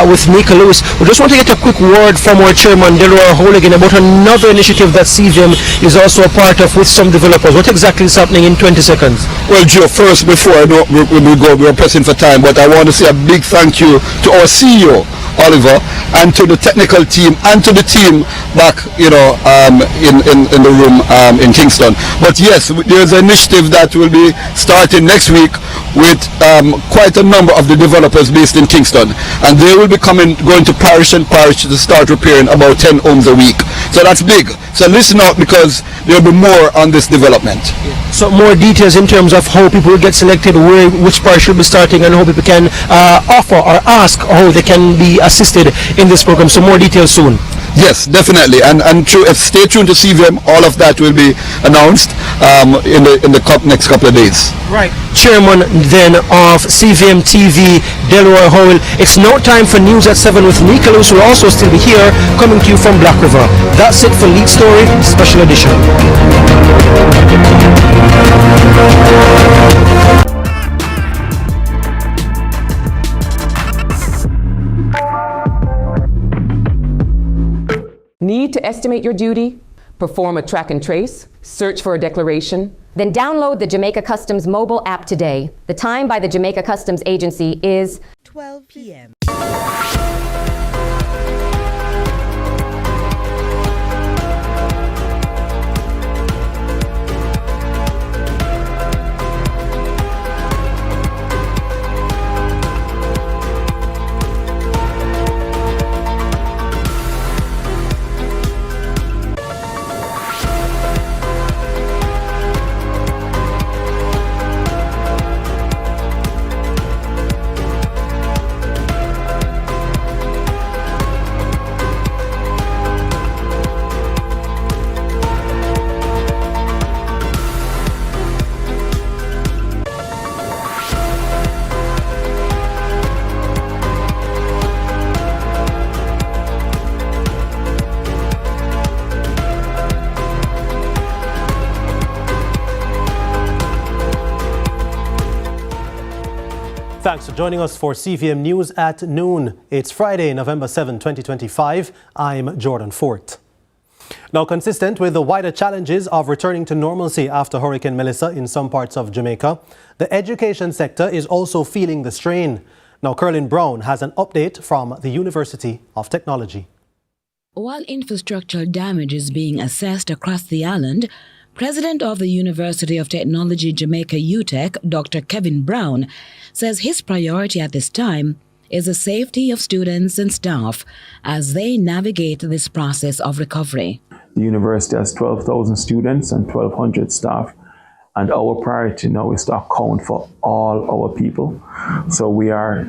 with Nika Lewis. We just want to get a quick word from our chairman, Delroy Holigan, about another initiative that CVM is also a part of with some developers. What exactly is happening in 20 seconds? Well, Joe, first, before I know we're pressing for time, but I want to say a big thank you to our CEO, Oliver, and to the technical team and to the team back, in the room in Kingston. But yes, there's an initiative that will be starting next week with quite a number of the developers based in Kingston, and they will be going to parish and parish to start repairing about 10 homes a week. So that's big. So listen out, because there will be more on this development. So more details in terms of how people will get selected, which parish will be starting, and how people can offer or ask how they can be assisted in this program. So more details soon. Yes, definitely, and stay tuned to CVM. All of that will be announced in the next couple of days. Right. Chairman then of CVM TV, Delroy Howell. It's now time for News at 7 with Nika Lewis, who will also still be here, coming to you from Black River. That's it for Lead Story Special Edition. Need to estimate your duty? Perform a track and trace? Search for a declaration? Then download the Jamaica Customs mobile app today. The time by the Jamaica Customs Agency is 12 p.m. Thanks for joining us for CVM News at noon. It's Friday, November 7, 2025. I'm Jordan Fort. Now, consistent with the wider challenges of returning to normalcy after Hurricane Melissa in some parts of Jamaica, the education sector is also feeling the strain. Now, Curlin Brown has an update from the University of Technology. While infrastructural damage is being assessed across the island, President of the University of Technology Jamaica UTech, Dr. Kevin Brown, says his priority at this time is the safety of students and staff as they navigate this process of recovery. The university has 12,000 students and 1,200 staff, and our priority now is to account for all our people. So we are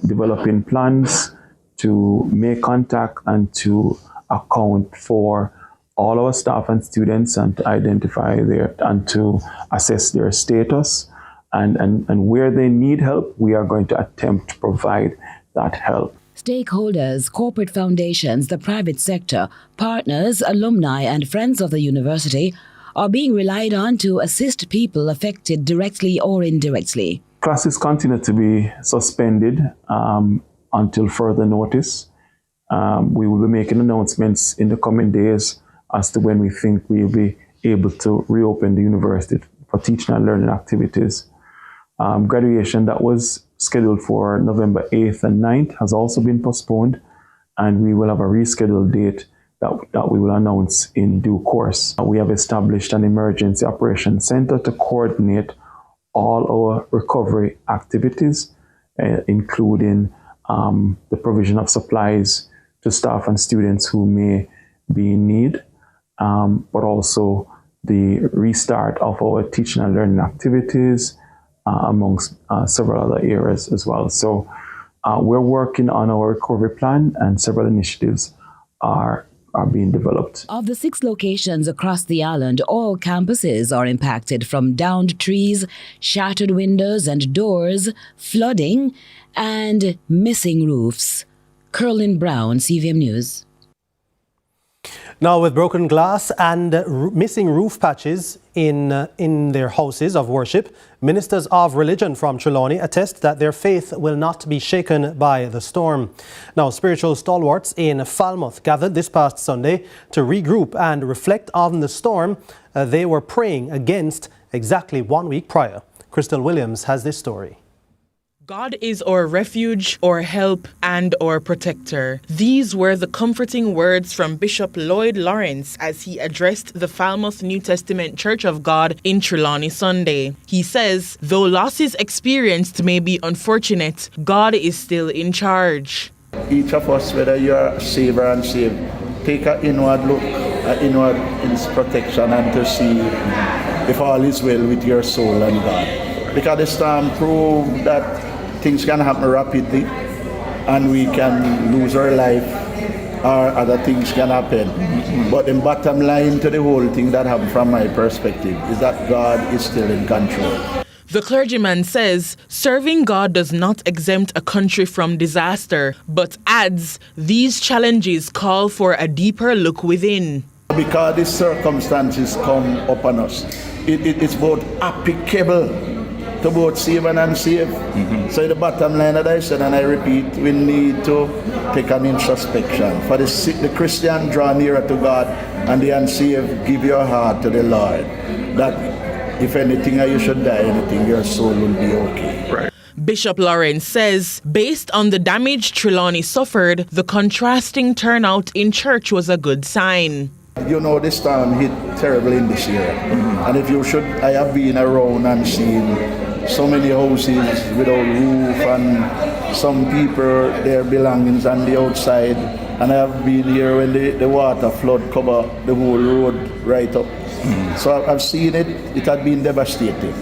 developing plans to make contact and to account for all our staff and students and to identify and to assess their status. And where they need help, we are going to attempt to provide that help. Stakeholders, corporate foundations, the private sector, partners, alumni, and friends of the university are being relied on to assist people affected directly or indirectly. Classes continue to be suspended until further notice. We will be making announcements in the coming days as to when we think we will be able to reopen the university for teaching and learning activities. Graduation that was scheduled for November 8th and 9th has also been postponed, and we will have a rescheduled date that we will announce in due course. We have established an emergency operations center to coordinate all our recovery activities, including the provision of supplies to staff and students who may be in need, but also the restart of our teaching and learning activities, amongst several other areas as well. So we're working on our recovery plan, and several initiatives are being developed. Of the 6 locations across the island, all campuses are impacted from downed trees, shattered windows and doors, flooding, and missing roofs. Curlin Brown, CVM News. Now, with broken glass and missing roof patches in their houses of worship, ministers of religion from Trelawney attest that their faith will not be shaken by the storm. Now, spiritual stalwarts in Falmouth gathered this past Sunday to regroup and reflect on the storm they were praying against exactly 1 week prior. Crystal Williams has this story. God is our refuge, our help, and our protector. These were the comforting words from Bishop Lloyd Lawrence as he addressed the Falmouth New Testament Church of God in Trelawney Sunday. He says, though losses experienced may be unfortunate, God is still in charge. Each of us, whether you're saved or unsaved, take an inward look, an inward protection, and to see if all is well with your soul and God. Because the storm proved that things can happen rapidly and we can lose our life or other things can happen. But the bottom line to the whole thing that happened from my perspective is that God is still in control. The clergyman says serving God does not exempt a country from disaster, but adds these challenges call for a deeper look within. Because these circumstances come upon us, it's both applicable to both saved and unsaved. So the bottom line that I said, and I repeat, we need to take an introspection. For the Christian, draw nearer to God, and the unsaved, give your heart to the Lord. That if anything you should die, anything, your soul will be okay. Right. Bishop Lawrence says, based on the damage Trelawney suffered, the contrasting turnout in church was a good sign. You know, this storm hit terribly in this year. And if you should, I have been around and seen so many houses without roof and some people, their belongings on the outside. And I have been here when the water flood cover the whole road right up. So I've seen it, it had been devastating.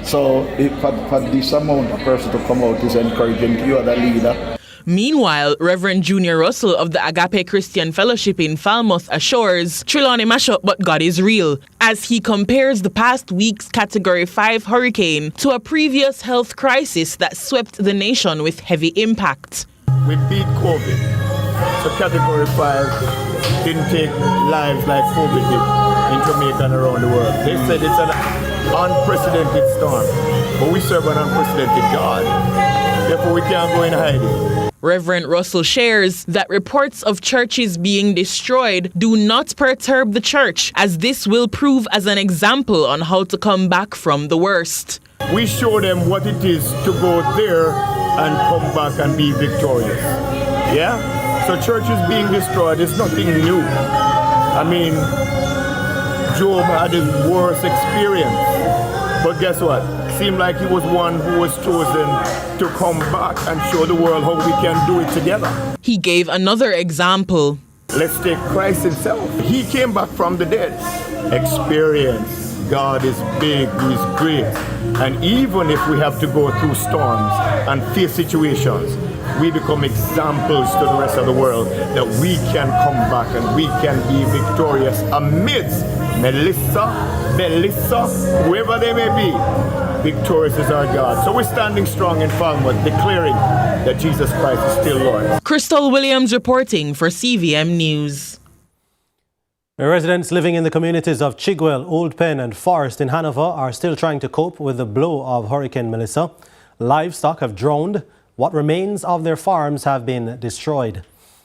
So for this amount of person to come out is encouraging to you as a leader. Meanwhile, Reverend Junior Russell of the Agape Christian Fellowship in Falmouth assures Trelawney mash up, but God is real, as he compares the past week's Category 5 hurricane to a previous health crisis that swept the nation with heavy impact. We beat COVID, so Category 5 didn't take lives like COVID did in Jamaica and around the world. They said it's an unprecedented storm, but we serve an unprecedented God. Therefore, we can't go in hiding. Reverend Russell shares that reports of churches being destroyed do not perturb the church, as this will prove as an example on how to come back from the worst. We show them what it is to go there and come back and be victorious. Yeah? So churches being destroyed is nothing new. I mean, Job had his worst experience. But guess what? Seemed like he was one who was chosen to come back and show the world how we can do it together. He gave another example. Let's take Christ himself. He came back from the dead. Experience. God is big, he's great. And even if we have to go through storms and face situations, we become examples to the rest of the world that we can come back and we can be victorious amidst Melissa, whoever they may be. Victorious is our God. So we're standing strong in Falmouth, declaring that Jesus Christ is still Lord. Crystal Williams reporting for CVM News. Residents living in the communities of Chigwell, Old Pen and Forest in Hanover are still trying to cope with the blow of Hurricane Melissa. Livestock have drowned. What remains of their farms have been destroyed.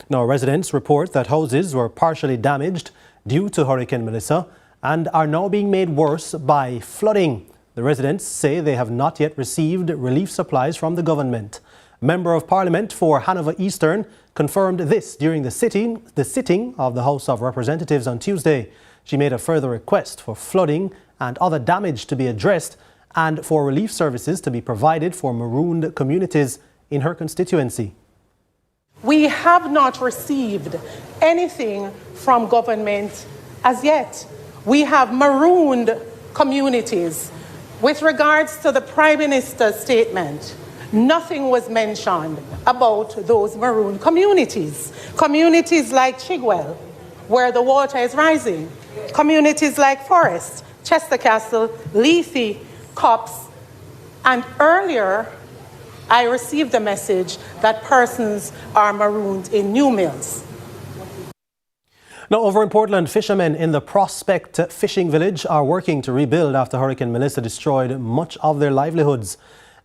Now, residents report that houses were partially damaged due to Hurricane Melissa and are now being made worse by flooding. The residents say they have not yet received relief supplies from the government. Member of Parliament for Hanover Eastern confirmed this during the sitting of the House of Representatives on Tuesday. She made a further request for flooding and other damage to be addressed and for relief services to be provided for marooned communities in her constituency. We have not received anything from government as yet. We have marooned communities. With regards to the Prime Minister's statement, nothing was mentioned about those marooned communities. Communities like Chigwell, where the water is rising. Communities like Forest, Chester Castle, Lethe, Cops. And earlier, I received a message that persons are marooned in New Mills. Now, over in Portland, fishermen in the Prospect fishing village are working to rebuild after Hurricane Melissa destroyed much of their livelihoods.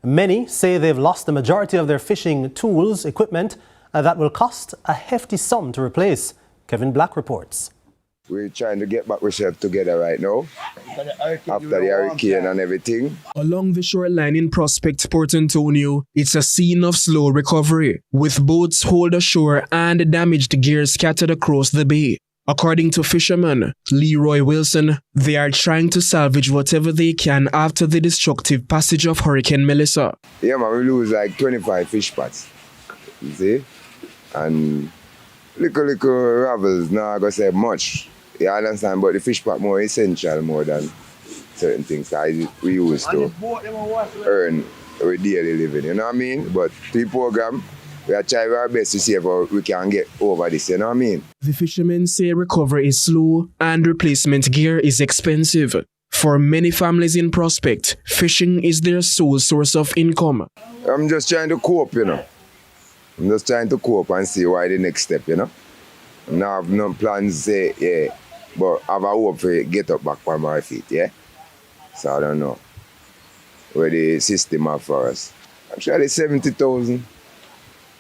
Many say they've lost the majority of their fishing tools, equipment, that will cost a hefty sum to replace. Kevin Black reports. We're trying to get back ourselves together right now, after the hurricane and everything. Along the shoreline in Prospect, Port Antonio, it's a scene of slow recovery, with boats hauled ashore and damaged gear scattered across the bay. According to fisherman Leroy Wilson, they are trying to salvage whatever they can after the destructive passage of Hurricane Melissa. Yeah, man, we lose like 25 fish pots, you see? And little ravels, not gonna say much, you understand? But the fish pot more essential more than certain things we used to earn our daily living, you know what I mean? But the program, we are trying our best to see if we can get over this, you know what I mean? The fishermen say recovery is slow and replacement gear is expensive. For many families in Prospect, fishing is their sole source of income. I'm just trying to cope, you know. I'm just trying to cope and see why the next step, you know. Now I have no plans, say, yeah, but I have a hope to get up back on my feet, yeah? So I don't know where the system are for us. Actually, 70,000.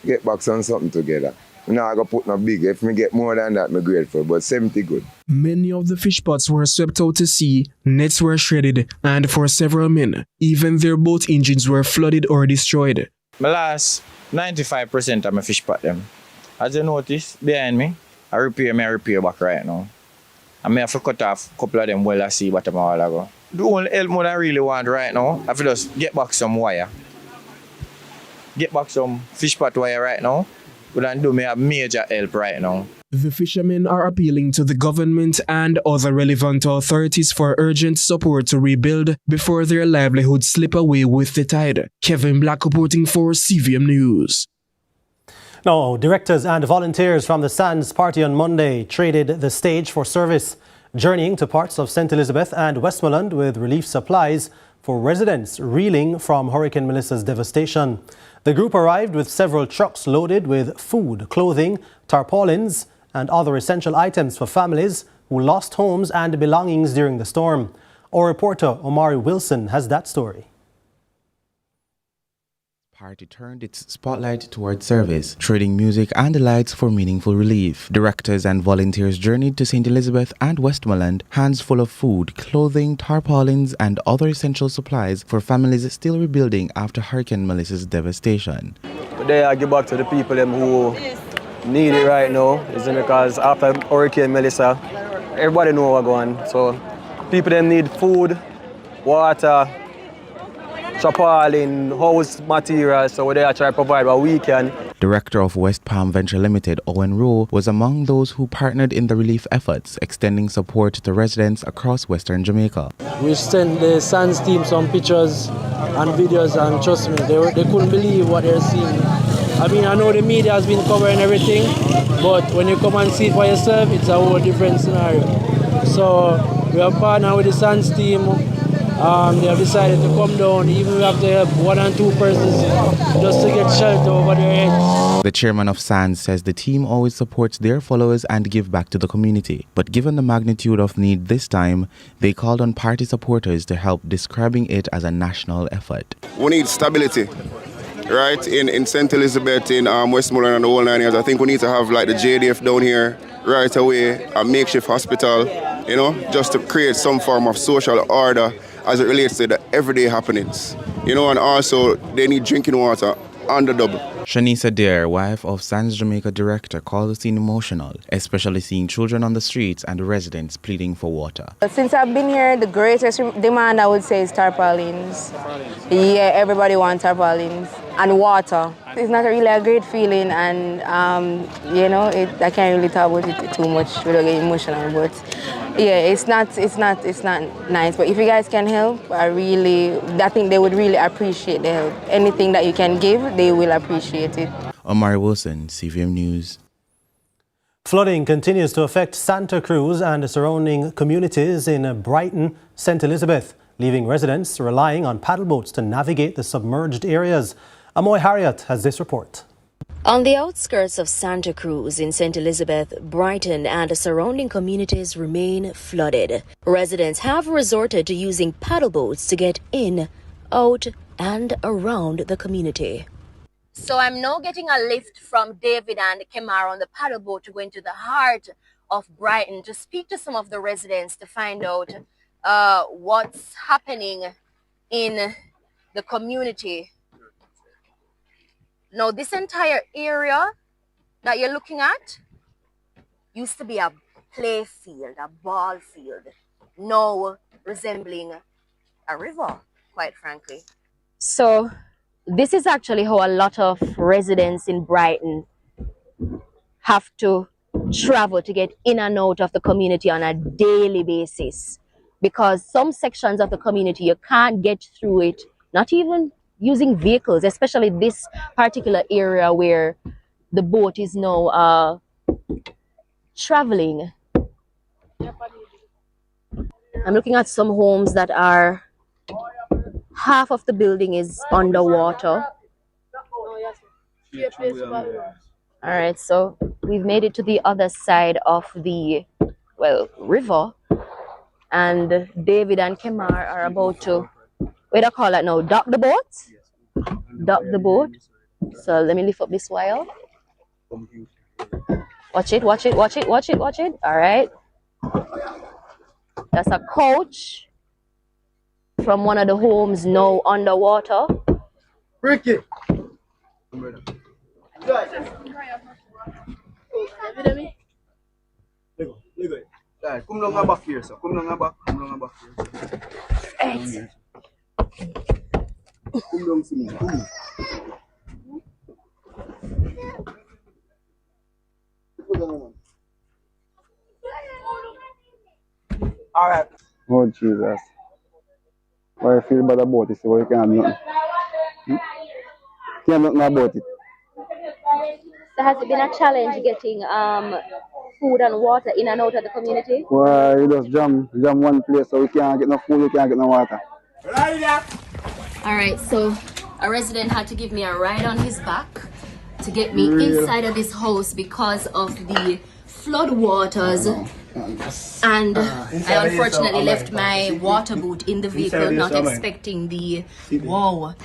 Get back on something together. Now I go put no big. If me get more than that, I'm grateful, but 70 good. Many of the fish pots were swept out to sea, nets were shredded, and for several men, even their boat engines were flooded or destroyed. My last 95% of my fish pot them. As you notice, behind me, I repair back right now. I may have to cut off a couple of them well I see bottom a while ago. The only help more I really want right now, I have to just get back some wire. Get back some fish pot wire right now. Would do me a major help right now. The fishermen are appealing to the government and other relevant authorities for urgent support to rebuild before their livelihoods slip away with the tide. Kevin Black reporting for CVM News. Now, directors and volunteers from the Sands Party on Monday traded the stage for service, journeying to parts of St. Elizabeth and Westmoreland with relief supplies for residents reeling from Hurricane Melissa's devastation. The group arrived with several trucks loaded with food, clothing, tarpaulins, and other essential items for families who lost homes and belongings during the storm. Our reporter Omari Wilson has that story. Party turned its spotlight towards service, trading music and lights for meaningful relief. Directors and volunteers journeyed to St. Elizabeth and Westmoreland, hands full of food, clothing, tarpaulins, and other essential supplies for families still rebuilding after Hurricane Melissa's devastation. Today I give back to the people who need it right now, because after Hurricane Melissa, everybody know what's going on. So people them need food, water, tarpaulin, house materials, so they are trying to provide what we can. Director of West Palm Venture Limited, Owen Rowe, was among those who partnered in the relief efforts, extending support to residents across Western Jamaica. We sent the Sands team some pictures and videos, and trust me, they couldn't believe what they're seeing. I mean, I know the media has been covering everything, but when you come and see it for yourself, it's a whole different scenario. So we have partnered with the Sands team. They have decided to come down, even we have to help 1 or 2 persons just to get shelter over their heads. The chairman of SANS says the team always supports their followers and give back to the community. But given the magnitude of need this time, they called on party supporters to help, describing it as a national effort. We need stability, right? In St. Elizabeth, in Westmoreland and the whole 9 years. I think we need to have like the JDF down here right away, a makeshift hospital, you know, just to create some form of social order as it relates to the everyday happenings, you know, and also they need drinking water on the double. Shanisa Dare, wife of Sands Jamaica director, called the scene emotional, especially seeing children on the streets and residents pleading for water. Since I've been here, the greatest demand I would say is tarpaulins. Yeah, everybody wants tarpaulins and water. It's not really a great feeling, and you know, I can't really talk about it too much without getting emotional, but yeah, it's not nice. But if you guys can help, I think they would really appreciate the help. Anything that you can give, they will appreciate it. Omari Wilson, CVM News. Flooding continues to affect Santa Cruz and the surrounding communities in Brighton, St. Elizabeth, leaving residents relying on paddle boats to navigate the submerged areas. Amoy Harriet has this report. On the outskirts of Santa Cruz in St. Elizabeth, Brighton and the surrounding communities remain flooded. Residents have resorted to using paddle boats to get in, out, and around the community. So I'm now getting a lift from David and Kemar on the paddle boat to go into the heart of Brighton to speak to some of the residents to find out what's happening in the community. Now, this entire area that you're looking at used to be a play field, a ball field, now resembling a river, quite frankly. So this is actually how a lot of residents in Brighton have to travel to get in and out of the community on a daily basis, because some sections of the community you can't get through it, not even using vehicles, especially this particular area where the boat is now traveling. I'm looking at some homes that are, half of the building is underwater. All right, so we've made it to the other side of the, well, river, and David and Kemar are about to, what do I call that now, dock the boat? Dock the boat. So let me lift up this wire. Watch it, watch it, watch it, watch it, watch it. All right. That's a coach from one of the homes now underwater. Ricky. Come down back here, sir. Come down back. Come down back here. Come down, see me. Come. All right. Oh, Jesus. Why you feel bad about it? Why you can't do nothing? Can't do nothing about it. So has it been a challenge getting food and water in and out of the community? Why you just jam one place so we can't get no food, we can't get no water. All right, so a resident had to give me a ride on his back to get me inside of this house because of the flood waters. And I unfortunately left my water boot in the vehicle, not expecting the water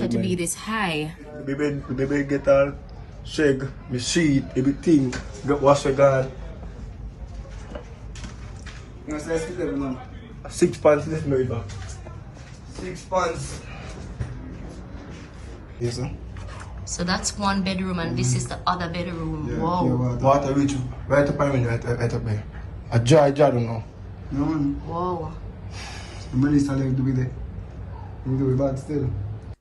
to be this high. The baby get all shake, my sheet, everything, get wash again. 6 pounds, let's move it back. 6 pounds. Yes, sir. So that's one bedroom and this is the other bedroom. Yeah, Wow. Yeah, water reach right up on me, right up there. A jar don't know. No man. Wow. Melissa left to be there. You do it bad still.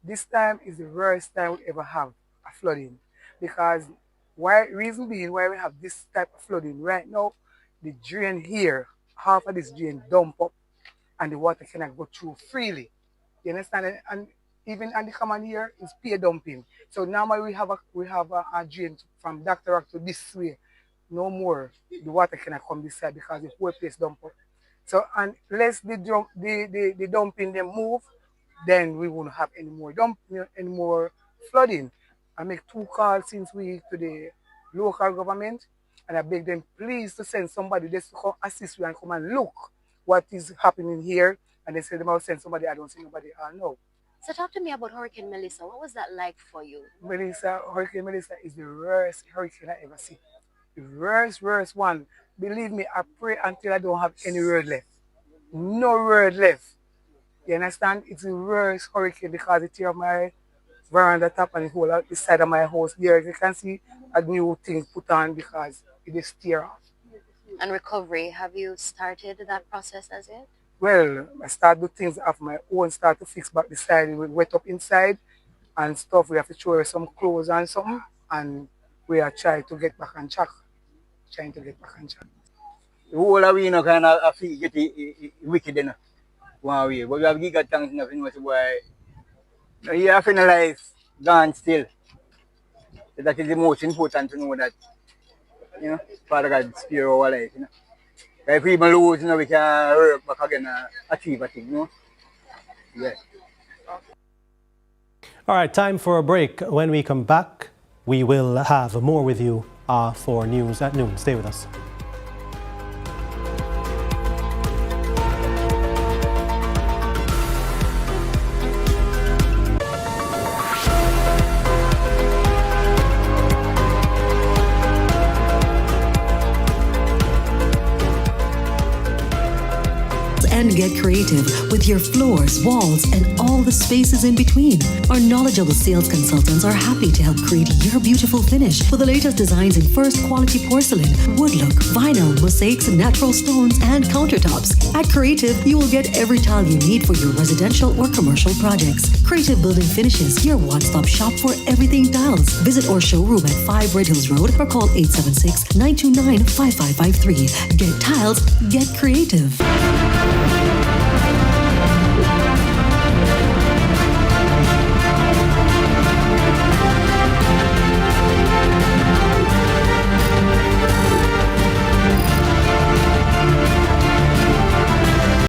This time is the worst time we ever have a flooding, because reason being why we have this type of flooding right now, the drain here, half of this drain dump up and the water cannot go through freely. You understand? And even on the common here is peer dumping. So normally we have a drain from Dr. Rock to this way. No more. The water cannot come this side because the whole place dump up. So unless the dumping them move, then we won't have any more flooding. I make 2 calls since week to the local government, and I beg them please to send somebody just to come assist you and come and look what is happening here. And they say they might send somebody. I don't see nobody. I know. So talk to me about Hurricane Melissa. What was that like for you? Hurricane Melissa is the worst hurricane I ever see. The worst one. Believe me, I pray until I don't have any word left. No word left. You understand? It's the worst hurricane because it tear my veranda top and the whole out the side of my house. There you can see a new thing put on because it is tear off. And recovery, have you started that process as yet? Well, I start do things of my own, start to fix back the side, we wet up inside and stuff. We have to throw some clothes and something, and we are trying to get back on track. The whole of we kind of feel get wicked enough. One way, but we have giga thanks enough in what boy. You have in life gone still. That is the most important to know that, you know, Father God spare our life, you know. If we even lose, you know, we can work back again and achieve a thing, you know. Yeah. All right, time for a break. When we come back, We will have more with you for news at noon. Stay with us. And get creative with your floors, walls, and all the spaces in between. Our knowledgeable sales consultants are happy to help create your beautiful finish with the latest designs in first quality porcelain, wood look, vinyl, mosaics, natural stones, and countertops. At Creative, you will get every tile you need for your residential or commercial projects. Creative Building Finishes, your one-stop shop for everything tiles. Visit our showroom at 5 Red Hills Road or call 876-929-5553. Get tiles, get creative.